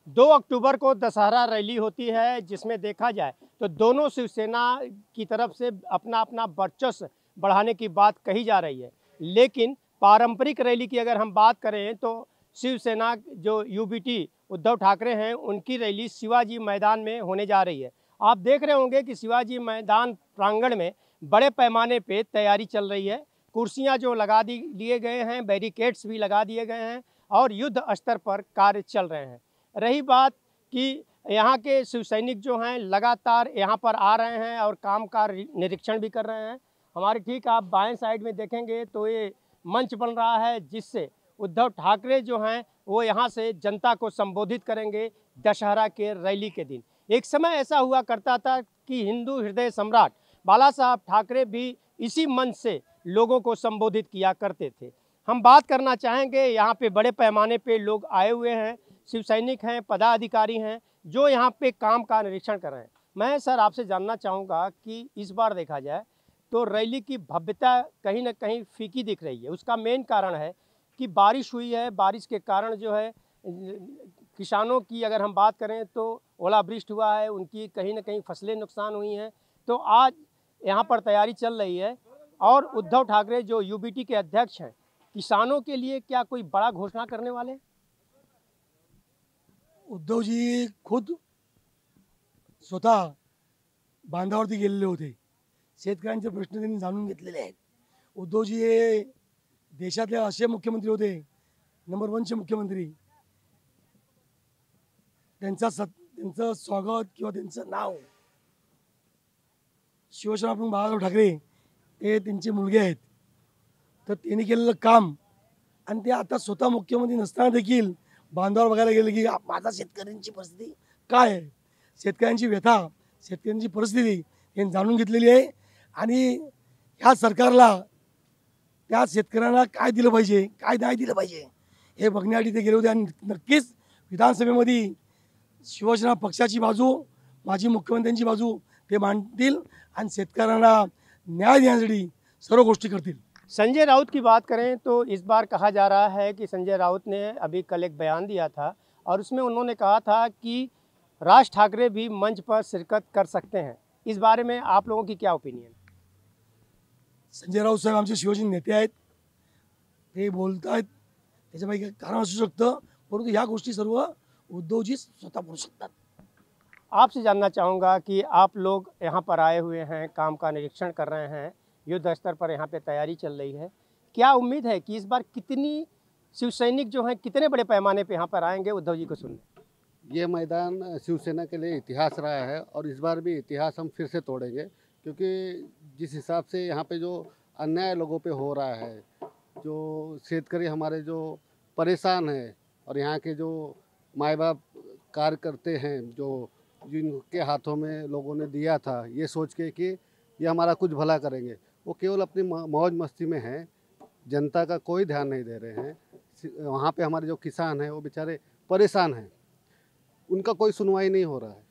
2 अक्टूबर को दशहरा रैली होती है, जिसमें देखा जाए तो दोनों शिवसेना की तरफ से अपना अपना वर्चस्व बढ़ाने की बात कही जा रही है। लेकिन पारंपरिक रैली की अगर हम बात करें तो शिवसेना जो यूबीटी उद्धव ठाकरे हैं, उनकी रैली शिवाजी मैदान में होने जा रही है। आप देख रहे होंगे कि शिवाजी मैदान प्रांगण में बड़े पैमाने पे तैयारी चल रही है। कुर्सियां जो लगा दिए गए हैं, बैरिकेड्स भी लगा दिए गए हैं और युद्ध स्तर पर कार्य चल रहे हैं। रही बात कि यहाँ के शिव सैनिक जो हैं लगातार यहाँ पर आ रहे हैं और काम का निरीक्षण भी कर रहे हैं। हमारे ठीक आप बाएं साइड में देखेंगे तो ये मंच बन रहा है, जिससे उद्धव ठाकरे जो हैं वो यहाँ से जनता को संबोधित करेंगे दशहरा के रैली के दिन। एक समय ऐसा हुआ करता था कि हिंदू हृदय सम्राट बाला साहब ठाकरे भी इसी मंच से लोगों को संबोधित किया करते थे। हम बात करना चाहेंगे, यहाँ पे बड़े पैमाने पे लोग आए हुए हैं, शिव सैनिक हैं, पदाधिकारी हैं, जो यहाँ पे काम का निरीक्षण कर रहे हैं। मैं सर आपसे जानना चाहूँगा कि इस बार देखा जाए तो रैली की भव्यता कहीं ना कहीं फीकी दिख रही है। उसका मेन कारण है कि बारिश हुई है। बारिश के कारण जो है किसानों की अगर हम बात करें तो ओलावृष्टि हुआ है, उनकी कहीं ना कहीं फसलें नुकसान हुई हैं। तो आज यहाँ पर तैयारी चल रही है और उद्धव ठाकरे जो यूबीटी के अध्यक्ष हैं, किसानों के लिए क्या कोई बड़ा घोषणा करने वाले हैं? उद्धवजी खुद स्वतः बांधावरती गेलेले होते. शेतकऱ्यांचे प्रश्न त्यांनी जाणून घेतलेले आहेत. उद्धवजी हे देशातले असे मुख्यमंत्री होते, नंबर 1चे मुख्यमंत्री. त्यांचं स्वागत किंवा त्यांचं नाव शिवसेना प्रमुख बाळासाहेब ठाकरे हे त्यांचे मुलगे आहेत. तर त्यांनी केलेलं काम आणि ते आता स्वतः मुख्यमंत्री नसताना देखील बांधावर बघायला गेले की माझा शेतकऱ्यांची परिस्थिती काय आहे, शेतकऱ्यांची व्यथा, शेतकऱ्यांची परिस्थिती हे जाणून घेतलेली आहे. आणि ह्या सरकारला त्या शेतकऱ्यांना काय दिलं पाहिजे, काय नाही दिलं पाहिजे हे बघण्यासाठी ते गेले होते. आणि नक्कीच विधानसभेमध्ये शिवसेना पक्षाची बाजू, माजी मुख्यमंत्र्यांची बाजू ते मांडतील आणि शेतकऱ्यांना न्याय देण्यासाठी सर्व गोष्टी करतील. संजय राउत की बात करें तो इस बार कहा जा रहा है कि संजय राउत ने अभी कल एक बयान दिया था और उसमें उन्होंने कहा था कि राज ठाकरे भी मंच पर शिरकत कर सकते हैं। इस बारे में आप लोगों की क्या ओपिनियन? संजय राऊत साहेब आमचे शिवसेना नेते आहेत. ते बोलत आहेत त्याच्यापैकी काही कारण असू शकतं, परंतु ह्या गोष्टी सर्व उद्धवजी स्वतः बोलू शकतात. आपसे जानना चाहूँगा कि आप लोग यहाँ पर आए हुए हैं, काम का निरीक्षण कर रहे हैं, युद्ध स्तर पर यहाँ पे तैयारी चल रही है। क्या उम्मीद है कि इस बार कितनी शिव सैनिक जो हैं कितने बड़े पैमाने पे यहाँ पर आएंगे उद्धव जी को सुनने? ये मैदान शिवसेना के लिए इतिहास रहा है और इस बार भी इतिहास हम फिर से तोड़ेंगे, क्योंकि जिस हिसाब से यहाँ पे जो अन्याय लोगों पे हो रहा है, जो शेतकरी हमारे जो परेशान हैं और यहाँ के जो माँ बाप कार्य करते हैं, जो जिनके हाथों में लोगों ने दिया था ये सोच के कि ये हमारा कुछ भला करेंगे, वो केवल अपनी मौज मस्ती में हैं, जनता का कोई ध्यान नहीं दे रहे हैं. वहाँ पे हमारे जो किसान हैं वो बेचारे परेशान हैं, उनका कोई सुनवाई नहीं हो रहा है.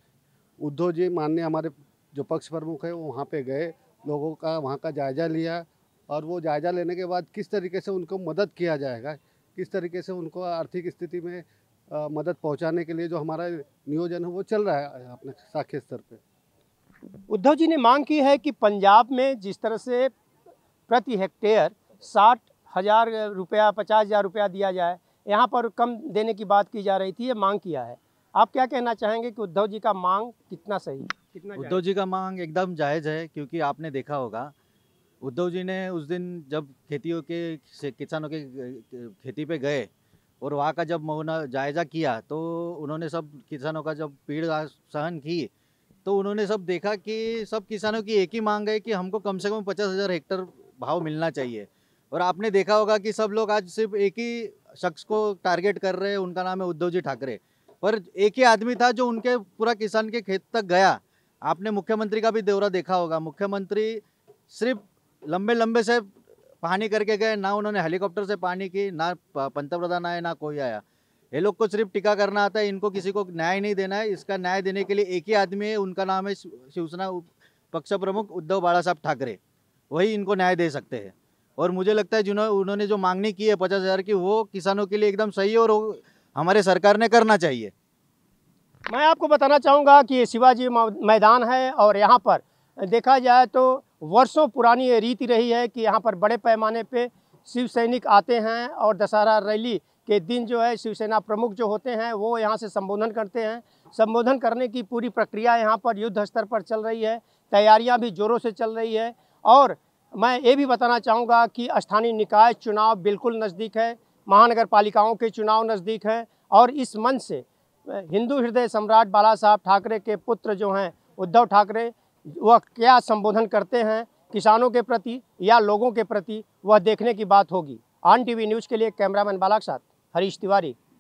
उद्धव जी माननीय हमारे जो पक्ष प्रमुख है वो वहाँ पे गए, लोगों का वहाँ का जायज़ा लिया और वो जायज़ा लेने के बाद किस तरीके से उनको मदद किया जाएगा, किस तरीके से उनको आर्थिक स्थिति में मदद पहुँचाने के लिए जो हमारा नियोजन है वो चल रहा है अपने शाखीय स्तर पे. उद्धव जी ने मांग की है कि पंजाब में जिस तरह से प्रति हेक्टेयर 60,000 रुपया 50,000 रुपया दिया जाए, यहाँ पर कम देने की बात की जा रही थी, ये मांग किया है. आप क्या कहना चाहेंगे कि उद्धव जी का मांग कितना सही, कितना जायज़? उद्धव जी का मांग एकदम जायज़ है, क्योंकि आपने देखा होगा उद्धव जी ने उस दिन जब खेतियों के किसानों के खेती पे गए और वहाँ का जब मुआवजा जायज़ा किया, तो उन्होंने सब किसानों का जब पीड़ा सहन की, तो उन्होंने सब देखा कि सब किसानों की एक ही मांग है कि हमको कम से कम 50,000 हेक्टेयर भाव मिलना चाहिए. और आपने देखा होगा कि सब लोग आज सिर्फ एक ही शख्स को टारगेट कर रहे हैं, उनका नाम है उद्धव जी ठाकरे. पर एक ही आदमी था जो उनके पूरा किसान के खेत तक गया. आपने मुख्यमंत्री का भी दौरा देखा होगा, मुख्यमंत्री सिर्फ लंबे लंबे से पानी करके गए, ना उन्होंने हेलीकॉप्टर से पानी की, ना पंतप्रधान आए, ना कोई आया. ये लोग को सिर्फ टीका करना आता है, इनको किसी को न्याय नहीं देना है. इसका न्याय देने के लिए एक ही आदमी है, उनका नाम है शिवसेना पक्ष प्रमुख उद्धव बाला साहब ठाकरे. वही इनको न्याय दे सकते हैं. और मुझे लगता है उन्होंने जो मांगनी की है 50,000 की, वो किसानों के लिए एकदम सही है और वो हमारे सरकार ने करना चाहिए. मैं आपको बताना चाहूँगा कि ये शिवाजी मैदान है और यहाँ पर देखा जाए तो वर्षों पुरानी ये रीति रही है कि यहाँ पर बड़े पैमाने पे शिव सैनिक आते हैं और दशहरा रैली के दिन जो है शिवसेना प्रमुख जो होते हैं वो यहाँ से संबोधन करते हैं। संबोधन करने की पूरी प्रक्रिया यहाँ पर युद्ध स्तर पर चल रही है, तैयारियाँ भी ज़ोरों से चल रही है। और मैं ये भी बताना चाहूँगा कि स्थानीय निकाय चुनाव बिल्कुल नज़दीक है, महानगर पालिकाओं के चुनाव नज़दीक है और इस मंच से हिंदू हृदय सम्राट बाला साहब ठाकरे के पुत्र जो हैं उद्धव ठाकरे वह क्या संबोधन करते हैं किसानों के प्रति या लोगों के प्रति, वह देखने की बात होगी। ऑन टीवी न्यूज़ के लिए कैमरामैन बाला के साथ हरीश तिवारी।